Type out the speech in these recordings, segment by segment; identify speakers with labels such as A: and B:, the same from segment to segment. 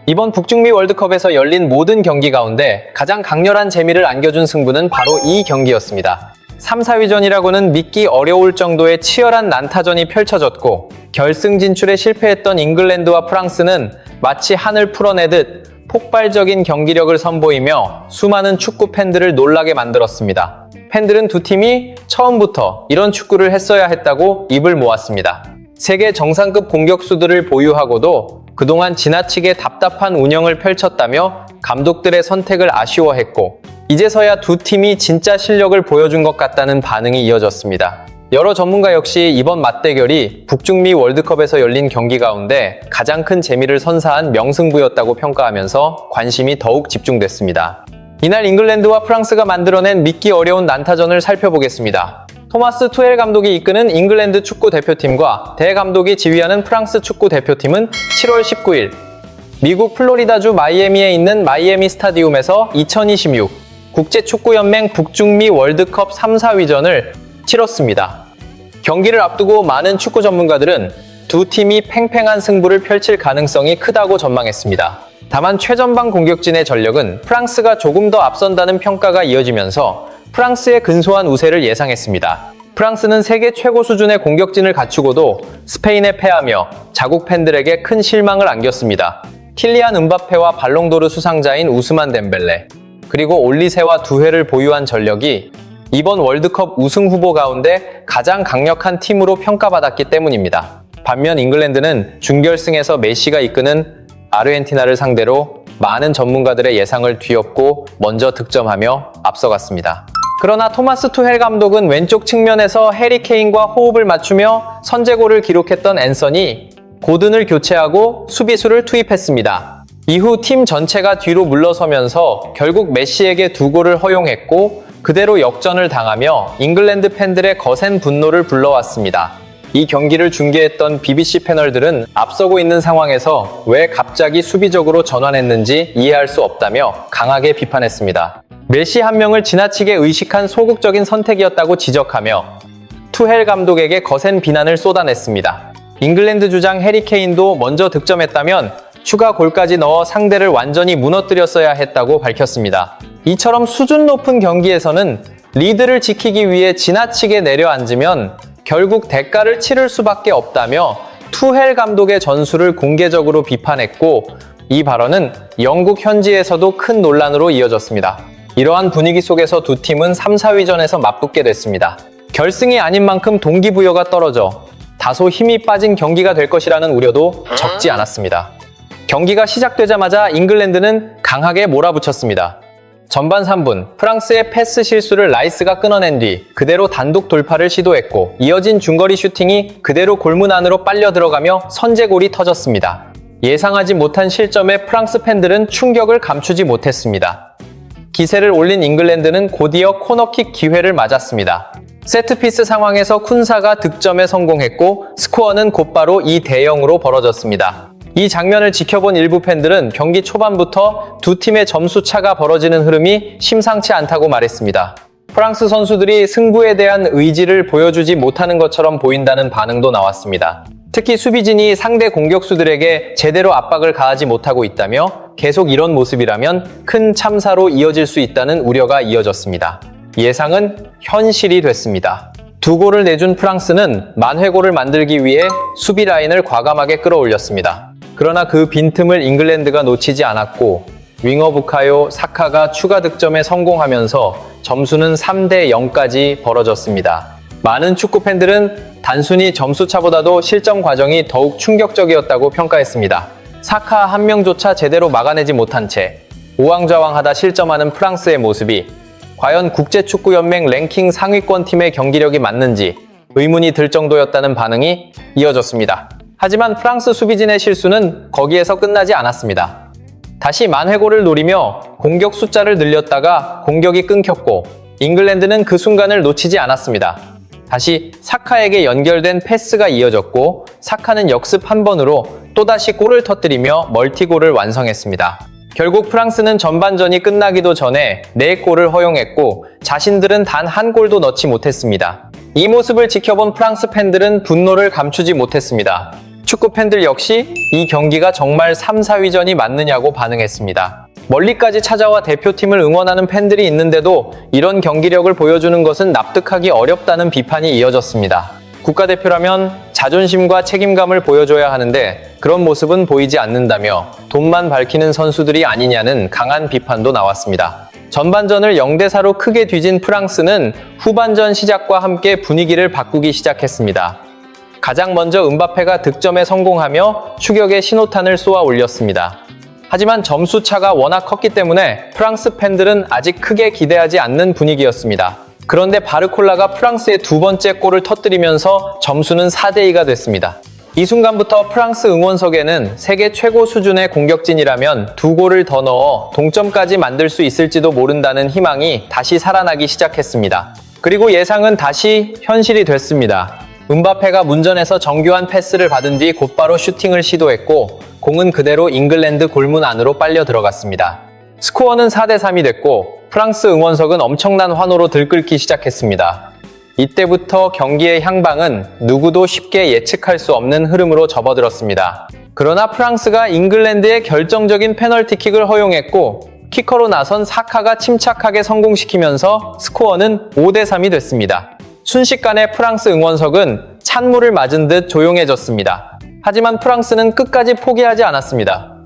A: 이번 북중미 월드컵에서 열린 모든 경기 가운데 가장 강렬한 재미를 안겨준 승부는 바로 이 경기였습니다. 3, 4위전이라고는 믿기 어려울 정도의 치열한 난타전이 펼쳐졌고 결승 진출에 실패했던 잉글랜드와 프랑스는 마치 하늘 풀어내듯 폭발적인 경기력을 선보이며 수많은 축구 팬들을 놀라게 만들었습니다. 팬들은 두 팀이 처음부터 이런 축구를 했어야 했다고 입을 모았습니다. 세계 정상급 공격수들을 보유하고도 그동안 지나치게 답답한 운영을 펼쳤다며 감독들의 선택을 아쉬워했고 이제서야 두 팀이 진짜 실력을 보여준 것 같다는 반응이 이어졌습니다. 여러 전문가 역시 이번 맞대결이 북중미 월드컵에서 열린 경기 가운데 가장 큰 재미를 선사한 명승부였다고 평가하면서 관심이 더욱 집중됐습니다. 이날 잉글랜드와 프랑스가 만들어낸 믿기 어려운 난타전을 살펴보겠습니다. 토마스 투헬 감독이 이끄는 잉글랜드 축구 대표팀과 대감독이 지휘하는 프랑스 축구 대표팀은 7월 19일 미국 플로리다주 마이애미에 있는 마이애미 스타디움에서 2026 국제축구연맹 북중미 월드컵 3, 4위전을 치렀습니다. 경기를 앞두고 많은 축구 전문가들은 두 팀이 팽팽한 승부를 펼칠 가능성이 크다고 전망했습니다. 다만 최전방 공격진의 전력은 프랑스가 조금 더 앞선다는 평가가 이어지면서 프랑스의 근소한 우세를 예상했습니다. 프랑스는 세계 최고 수준의 공격진을 갖추고도 스페인에 패하며 자국 팬들에게 큰 실망을 안겼습니다. 킬리안 음바페와 발롱도르 수상자인 우스만 덴벨레, 그리고 올리세와 두 회를 보유한 전력이 이번 월드컵 우승 후보 가운데 가장 강력한 팀으로 평가받았기 때문입니다. 반면 잉글랜드는 준결승에서 메시가 이끄는 아르헨티나를 상대로 많은 전문가들의 예상을 뒤엎고 먼저 득점하며 앞서갔습니다. 그러나 토마스 투헬 감독은 왼쪽 측면에서 해리 케인과 호흡을 맞추며 선제골을 기록했던 앤서니 고든을 교체하고 수비수를 투입했습니다. 이후 팀 전체가 뒤로 물러서면서 결국 메시에게 두 골을 허용했고 그대로 역전을 당하며 잉글랜드 팬들의 거센 분노를 불러왔습니다. 이 경기를 중계했던 BBC 패널들은 앞서고 있는 상황에서 왜 갑자기 수비적으로 전환했는지 이해할 수 없다며 강하게 비판했습니다. 메시 한 명을 지나치게 의식한 소극적인 선택이었다고 지적하며 투헬 감독에게 거센 비난을 쏟아냈습니다. 잉글랜드 주장 해리 케인도 먼저 득점했다면 추가 골까지 넣어 상대를 완전히 무너뜨렸어야 했다고 밝혔습니다. 이처럼 수준 높은 경기에서는 리드를 지키기 위해 지나치게 내려앉으면 결국 대가를 치를 수밖에 없다며 투헬 감독의 전술을 공개적으로 비판했고 이 발언은 영국 현지에서도 큰 논란으로 이어졌습니다. 이러한 분위기 속에서 두 팀은 3, 4위전에서 맞붙게 됐습니다. 결승이 아닌 만큼 동기부여가 떨어져 다소 힘이 빠진 경기가 될 것이라는 우려도 적지 않았습니다. 경기가 시작되자마자 잉글랜드는 강하게 몰아붙였습니다. 전반 3분, 프랑스의 패스 실수를 라이스가 끊어낸 뒤 그대로 단독 돌파를 시도했고 이어진 중거리 슈팅이 그대로 골문 안으로 빨려 들어가며 선제골이 터졌습니다. 예상하지 못한 실점에 프랑스 팬들은 충격을 감추지 못했습니다. 기세를 올린 잉글랜드는 곧이어 코너킥 기회를 맞았습니다. 세트피스 상황에서 쿤사가 득점에 성공했고 스코어는 곧바로 2대0으로 벌어졌습니다. 이 장면을 지켜본 일부 팬들은 경기 초반부터 두 팀의 점수 차가 벌어지는 흐름이 심상치 않다고 말했습니다. 프랑스 선수들이 승부에 대한 의지를 보여주지 못하는 것처럼 보인다는 반응도 나왔습니다. 특히 수비진이 상대 공격수들에게 제대로 압박을 가하지 못하고 있다며 계속 이런 모습이라면 큰 참사로 이어질 수 있다는 우려가 이어졌습니다. 예상은 현실이 됐습니다. 두 골을 내준 프랑스는 만회골을 만들기 위해 수비 라인을 과감하게 끌어올렸습니다. 그러나 그 빈틈을 잉글랜드가 놓치지 않았고 윙어 부카요 사카가 추가 득점에 성공하면서 점수는 3대0까지 벌어졌습니다. 많은 축구 팬들은 단순히 점수차보다도 실점 과정이 더욱 충격적이었다고 평가했습니다. 사카 한 명조차 제대로 막아내지 못한 채 우왕좌왕하다 실점하는 프랑스의 모습이 과연 국제축구연맹 랭킹 상위권 팀의 경기력이 맞는지 의문이 들 정도였다는 반응이 이어졌습니다. 하지만 프랑스 수비진의 실수는 거기에서 끝나지 않았습니다. 다시 만회골을 노리며 공격 숫자를 늘렸다가 공격이 끊겼고 잉글랜드는 그 순간을 놓치지 않았습니다. 다시 사카에게 연결된 패스가 이어졌고 사카는 역습 한 번으로 또다시 골을 터뜨리며 멀티골을 완성했습니다. 결국 프랑스는 전반전이 끝나기도 전에 4골을 허용했고 자신들은 단 한 골도 넣지 못했습니다. 이 모습을 지켜본 프랑스 팬들은 분노를 감추지 못했습니다. 축구 팬들 역시 이 경기가 정말 3, 4위전이 맞느냐고 반응했습니다. 멀리까지 찾아와 대표팀을 응원하는 팬들이 있는데도 이런 경기력을 보여주는 것은 납득하기 어렵다는 비판이 이어졌습니다. 국가대표라면 자존심과 책임감을 보여줘야 하는데 그런 모습은 보이지 않는다며 돈만 밝히는 선수들이 아니냐는 강한 비판도 나왔습니다. 전반전을 0대4로 크게 뒤진 프랑스는 후반전 시작과 함께 분위기를 바꾸기 시작했습니다. 가장 먼저 음바페가 득점에 성공하며 추격의 신호탄을 쏘아 올렸습니다. 하지만 점수 차가 워낙 컸기 때문에 프랑스 팬들은 아직 크게 기대하지 않는 분위기였습니다. 그런데 바르콜라가 프랑스의 두 번째 골을 터뜨리면서 점수는 4대2가 됐습니다. 이 순간부터 프랑스 응원석에는 세계 최고 수준의 공격진이라면 두 골을 더 넣어 동점까지 만들 수 있을지도 모른다는 희망이 다시 살아나기 시작했습니다. 그리고 예상은 다시 현실이 됐습니다. 음바페가 문전에서 정교한 패스를 받은 뒤 곧바로 슈팅을 시도했고 공은 그대로 잉글랜드 골문 안으로 빨려 들어갔습니다. 스코어는 4대3이 됐고 프랑스 응원석은 엄청난 환호로 들끓기 시작했습니다. 이때부터 경기의 향방은 누구도 쉽게 예측할 수 없는 흐름으로 접어들었습니다. 그러나 프랑스가 잉글랜드의 결정적인 페널티킥을 허용했고 키커로 나선 사카가 침착하게 성공시키면서 스코어는 5대3이 됐습니다. 순식간에 프랑스 응원석은 찬물을 맞은 듯 조용해졌습니다. 하지만 프랑스는 끝까지 포기하지 않았습니다.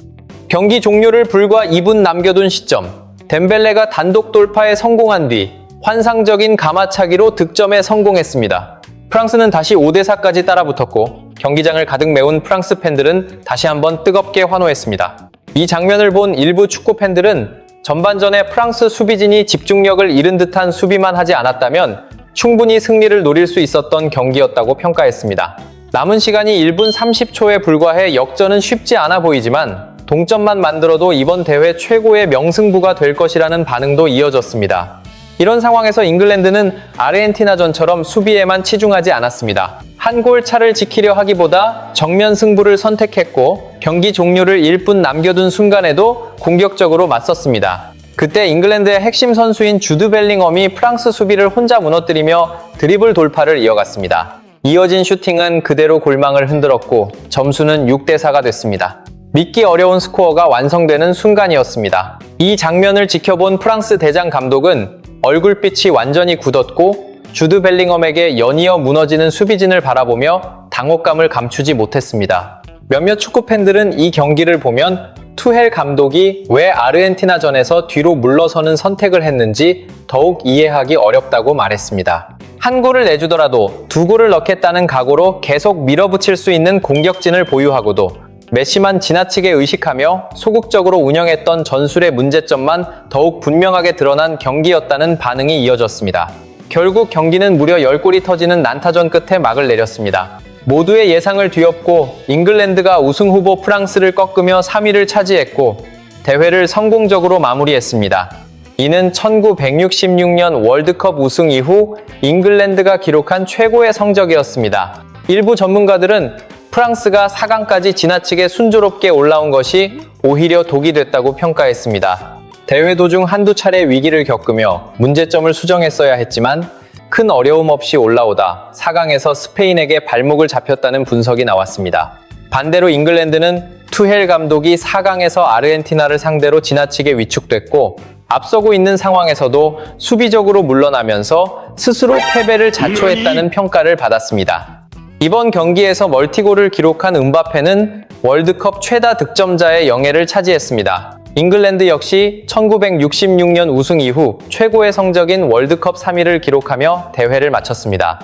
A: 경기 종료를 불과 2분 남겨둔 시점, 덴벨레가 단독 돌파에 성공한 뒤 환상적인 가마차기로 득점에 성공했습니다. 프랑스는 다시 5대4까지 따라붙었고 경기장을 가득 메운 프랑스 팬들은 다시 한번 뜨겁게 환호했습니다. 이 장면을 본 일부 축구 팬들은 전반전에 프랑스 수비진이 집중력을 잃은 듯한 수비만 하지 않았다면 충분히 승리를 노릴 수 있었던 경기였다고 평가했습니다. 남은 시간이 1분 30초에 불과해 역전은 쉽지 않아 보이지만 동점만 만들어도 이번 대회 최고의 명승부가 될 것이라는 반응도 이어졌습니다. 이런 상황에서 잉글랜드는 아르헨티나전처럼 수비에만 치중하지 않았습니다. 한 골 차를 지키려 하기보다 정면 승부를 선택했고 경기 종료를 1분 남겨둔 순간에도 공격적으로 맞섰습니다. 그때 잉글랜드의 핵심 선수인 주드 벨링엄이 프랑스 수비를 혼자 무너뜨리며 드리블 돌파를 이어갔습니다. 이어진 슈팅은 그대로 골망을 흔들었고 점수는 6대4가 됐습니다. 믿기 어려운 스코어가 완성되는 순간이었습니다. 이 장면을 지켜본 프랑스 대장 감독은 얼굴빛이 완전히 굳었고 주드 벨링엄에게 연이어 무너지는 수비진을 바라보며 당혹감을 감추지 못했습니다. 몇몇 축구 팬들은 이 경기를 보면 투헬 감독이 왜 아르헨티나전에서 뒤로 물러서는 선택을 했는지 더욱 이해하기 어렵다고 말했습니다. 한 골을 내주더라도 두 골을 넣겠다는 각오로 계속 밀어붙일 수 있는 공격진을 보유하고도 메시만 지나치게 의식하며 소극적으로 운영했던 전술의 문제점만 더욱 분명하게 드러난 경기였다는 반응이 이어졌습니다. 결국 경기는 무려 10골이 터지는 난타전 끝에 막을 내렸습니다. 모두의 예상을 뒤엎고 잉글랜드가 우승 후보 프랑스를 꺾으며 3위를 차지했고 대회를 성공적으로 마무리했습니다. 이는 1966년 월드컵 우승 이후 잉글랜드가 기록한 최고의 성적이었습니다. 일부 전문가들은 프랑스가 4강까지 지나치게 순조롭게 올라온 것이 오히려 독이 됐다고 평가했습니다. 대회 도중 한두 차례 위기를 겪으며 문제점을 수정했어야 했지만 큰 어려움 없이 올라오다 4강에서 스페인에게 발목을 잡혔다는 분석이 나왔습니다. 반대로 잉글랜드는 투헬 감독이 4강에서 아르헨티나를 상대로 지나치게 위축됐고 앞서고 있는 상황에서도 수비적으로 물러나면서 스스로 패배를 자초했다는 평가를 받았습니다. 이번 경기에서 멀티골을 기록한 음바페는 월드컵 최다 득점자의 영예를 차지했습니다. 잉글랜드 역시 1966년 우승 이후 최고의 성적인 월드컵 3위를 기록하며 대회를 마쳤습니다.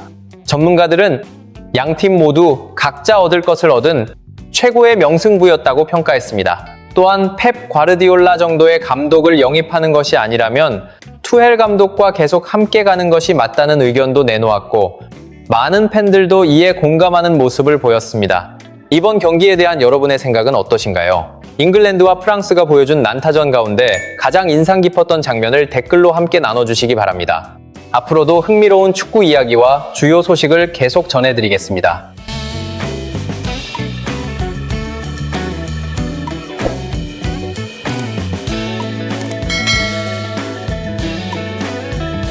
A: 전문가들은 양팀 모두 각자 얻을 것을 얻은 최고의 명승부였다고 평가했습니다. 또한 펩 과르디올라 정도의 감독을 영입하는 것이 아니라면 투헬 감독과 계속 함께 가는 것이 맞다는 의견도 내놓았고 많은 팬들도 이에 공감하는 모습을 보였습니다. 이번 경기에 대한 여러분의 생각은 어떠신가요? 잉글랜드와 프랑스가 보여준 난타전 가운데 가장 인상 깊었던 장면을 댓글로 함께 나눠주시기 바랍니다. 앞으로도 흥미로운 축구 이야기와 주요 소식을 계속 전해드리겠습니다.